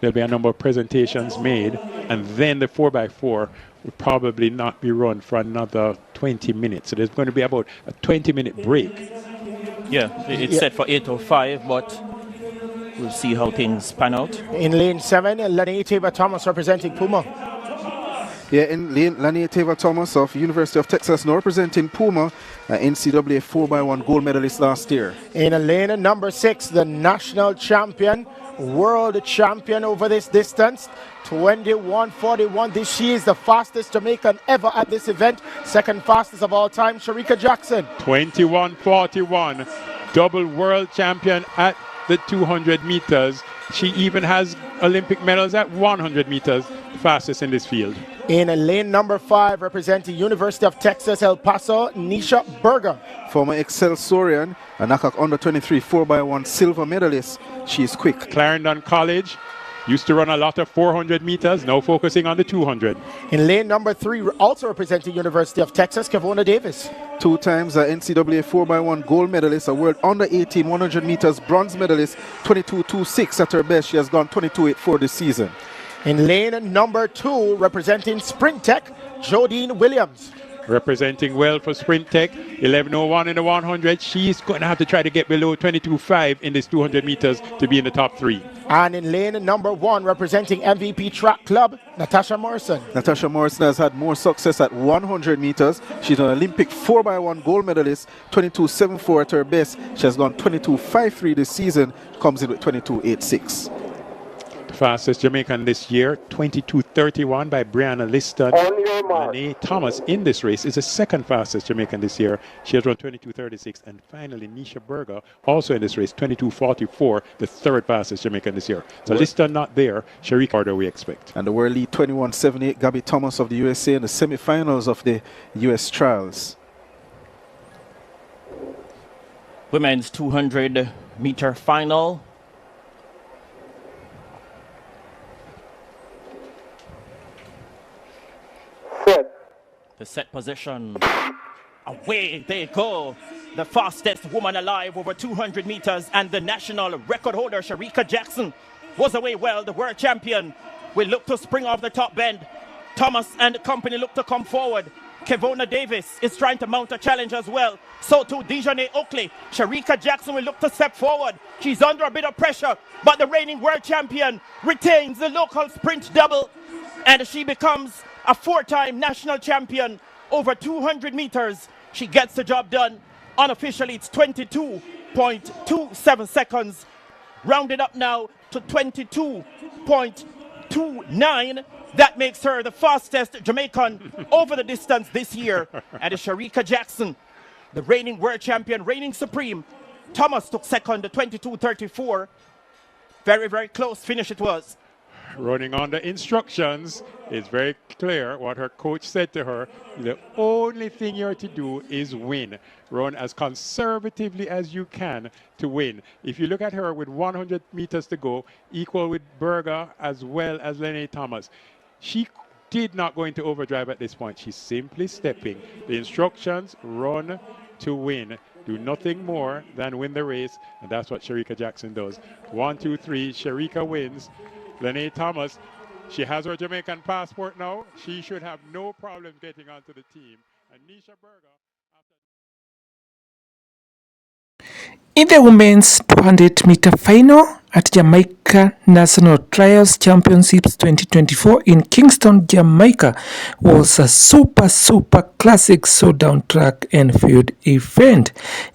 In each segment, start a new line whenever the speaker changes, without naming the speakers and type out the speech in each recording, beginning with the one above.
there'll be a number of presentations made, and then the 4x4 will probably not be run for another 20 minutes. So there's going to be about a 20-minute break.
Yeah, it's set for 8:05, but we'll see how things pan out.
In lane 7, Lani Thomas representing Puma.
Yeah, in lane, Lani Thomas of University of Texas now representing Puma, NCAA 4x1 gold medalist last year.
In lane number 6, the national champion, world champion over this distance, 21:41. She is the fastest Jamaican ever at this event. Second fastest of all time, Shericka Jackson.
21:41, double world champion at the 200 meters. She even has Olympic medals at 100 meters, fastest in this field.
In lane number 5, representing University of Texas, El Paso, Nisha Berger.
Former Excelsorian, a knockout under 23 4x1 silver medalist. She is quick.
Clarendon College, used to run a lot of 400 meters, now focusing on the 200.
In lane number 3, also representing University of Texas, Kevona Davis.
2 times NCAA 4x1 gold medalist, a world under 18 100 meters bronze medalist, 22.26 at her best. She has gone 22.84 this season.
In lane number 2, representing Sprint Tech, Jodine Williams.
Representing well for Sprint Tech, 11:01 in the 100. She's going to have to try to get below 22.5 in this 200 meters to be in the top 3.
And in lane number 1, representing MVP Track Club, Natasha Morrison.
Natasha Morrison has had more success at 100 meters. She's an Olympic 4x1 gold medalist, 22.74 at her best. She has gone 22.53 this season, comes in with 22.86.
Fastest Jamaican this year, 22:31 by Brianna Liston. Lani Thomas in this race is the second fastest Jamaican this year. She has run 22:36. And finally, Nisha Berger, also in this race, 22:44, the third fastest Jamaican this year. So Liston not there. Shericka order we expect.
And the world lead 21:78, Gabby Thomas of the USA in the semifinals of the US trials.
Women's 200-meter final. The set position. Away they go. The fastest woman alive over 200 meters, and the national record holder, Shericka Jackson, was away well. The world champion will look to spring off the top bend. Thomas and company look to come forward. Kevona Davis is trying to mount a challenge as well. So too Dejanay Oakley. Shericka Jackson will look to step forward. She's under a bit of pressure, but the reigning world champion retains the local sprint double, and she becomes a 4-time national champion over 200 meters. She gets the job done. Unofficially, it's 22.27 seconds. Rounded up now to 22.29. That makes her the fastest Jamaican over the distance this year. And it's Shericka Jackson, the reigning world champion, reigning supreme. Thomas took second, 22.34. Very, very close finish it was.
Running on the instructions, it's very clear what her coach said to her. The only thing you're to do is win. Run as conservatively as you can to win. If you look at her with 100 meters to go, equal with Berger as well as Lani Thomas, she did not go into overdrive at this point. She's simply stepping. The instructions, run to win. Do nothing more than win the race, and that's what Shericka Jackson does. 1, 2, 3, Shericka wins. Lani Thomas, she has her Jamaican passport now. She should have no problem getting onto the team. And Nisha Berger.
In the women's 200-meter final at Jamaica National Trials Championships 2024 in Kingston, Jamaica was a super classic showdown track and field event.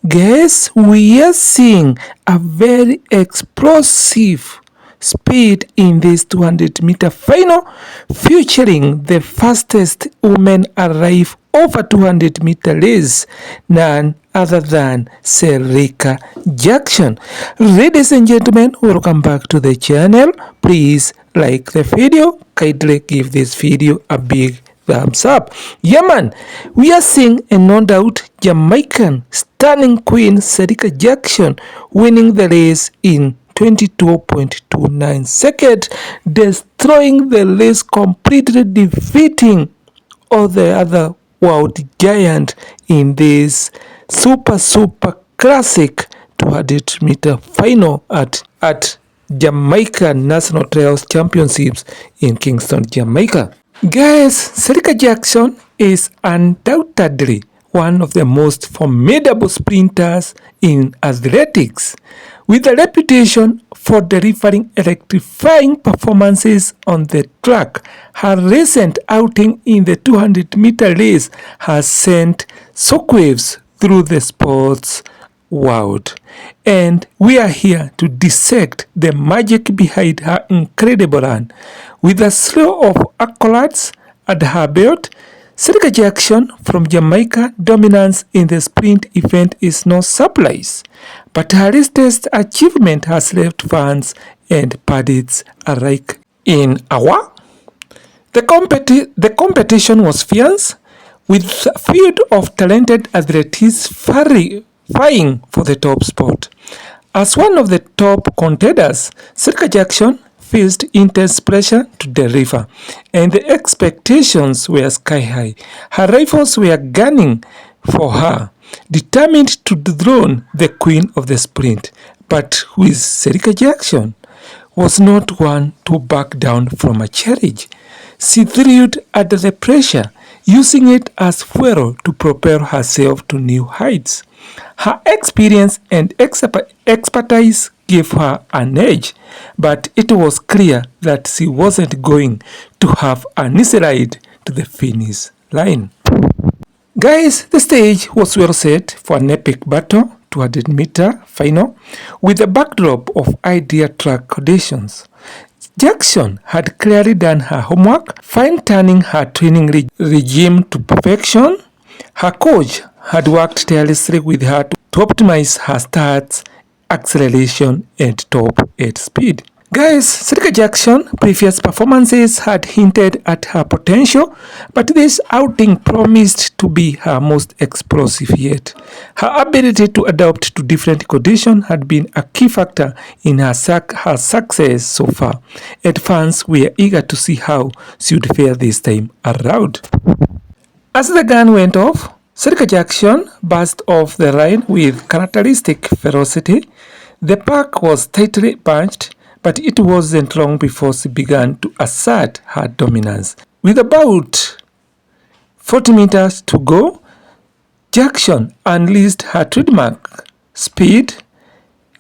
Guess we are seeing a very explosive speed in this 200-meter final, featuring the fastest woman alive over 200-meter race, none other than Shericka Jackson. Ladies and gentlemen, welcome back to the channel. Please like the video, kindly give this video a big thumbs up. Yeah man, we are seeing a no doubt Jamaican stunning queen Shericka Jackson winning the race in 22.29 seconds, destroying the race, completely defeating all the other world giant in this super classic 200-meter final at Jamaica National Trials Championships in Kingston, Jamaica. Guys, Shericka Jackson is undoubtedly one of the most formidable sprinters in athletics, with a reputation for delivering electrifying performances on the track. Her recent outing in the 200-meter race has sent shockwaves through the sports world, and we are here to dissect the magic behind her incredible run. With a slew of accolades at her belt, Shericka Jackson from Jamaica dominance in the sprint event is no surprise, but her latest achievement has left fans and pundits alike in awe. The competition was fierce, with a field of talented athletes vying for the top spot. As one of the top contenders, Shericka Jackson faced intense pressure to deliver, and the expectations were sky high. Her rivals were gunning for her, determined to dethrone the queen of the sprint. But with Shericka Jackson was not one to back down from a challenge. She thrilled at the pressure, using it as fuel to propel herself to new heights. Her experience and expertise gave her an edge, but it was clear that she wasn't going to have an easy ride to the finish line. Guys, the stage was well set for an epic battle, 200-meter final, with a backdrop of ideal track conditions. Jackson had clearly done her homework, fine-tuning her training regime to perfection. Her coach had worked tirelessly with her to optimize her starts, acceleration, and top 8 speed. Guys, Shericka Jackson previous performances had hinted at her potential, but this outing promised to be her most explosive yet. Her ability to adapt to different conditions had been a key factor in her success so far, and fans were eager to see how she would fare this time around. As the gun went off, Shericka Jackson burst off the line with characteristic ferocity. The pack was tightly bunched, but it wasn't long before she began to assert her dominance. With about 40 meters to go, Jackson unleashed her trademark speed,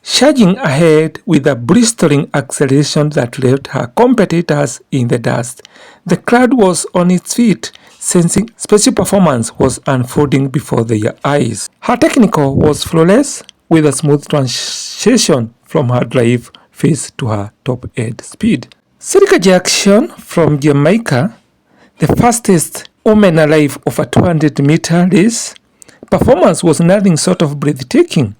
charging ahead with a blistering acceleration that left her competitors in the dust. The crowd was on its feet, sensing special performance was unfolding before their eyes. Her technical was flawless, with a smooth transition from her drive phase to her top 8 speed. Shericka Jackson from Jamaica, the fastest woman alive of a 200-meter race, performance was nothing short of breathtaking,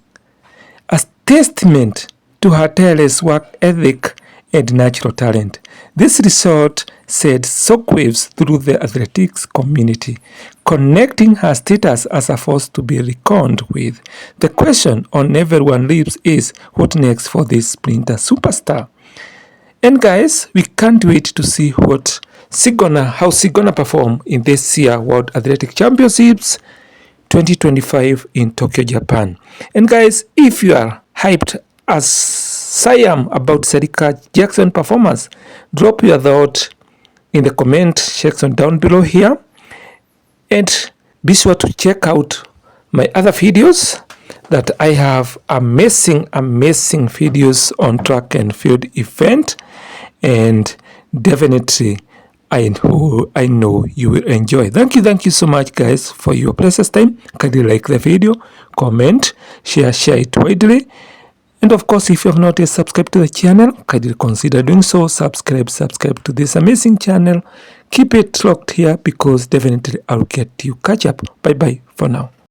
a testament to her tireless work ethic and natural talent. This result sent shockwaves through the athletics community, connecting her status as a force to be reckoned with. The question on everyone's lips is, what next for this sprinter superstar? And guys, we can't wait to see how she gonna perform in this year World Athletic Championships 2025 in Tokyo, Japan. And guys, if you are hyped as I am about Shericka Jackson performance, drop your thought in the comment section down below here, and be sure to check out my other videos that I have amazing videos on track and field event, and definitely I know you will enjoy. Thank you so much guys for your precious time. Kindly like the video, comment, share it widely. And of course, if you have not yet subscribed to the channel, kindly consider doing so. Subscribe to this amazing channel. Keep it locked here because definitely I'll get you catch up. Bye bye for now.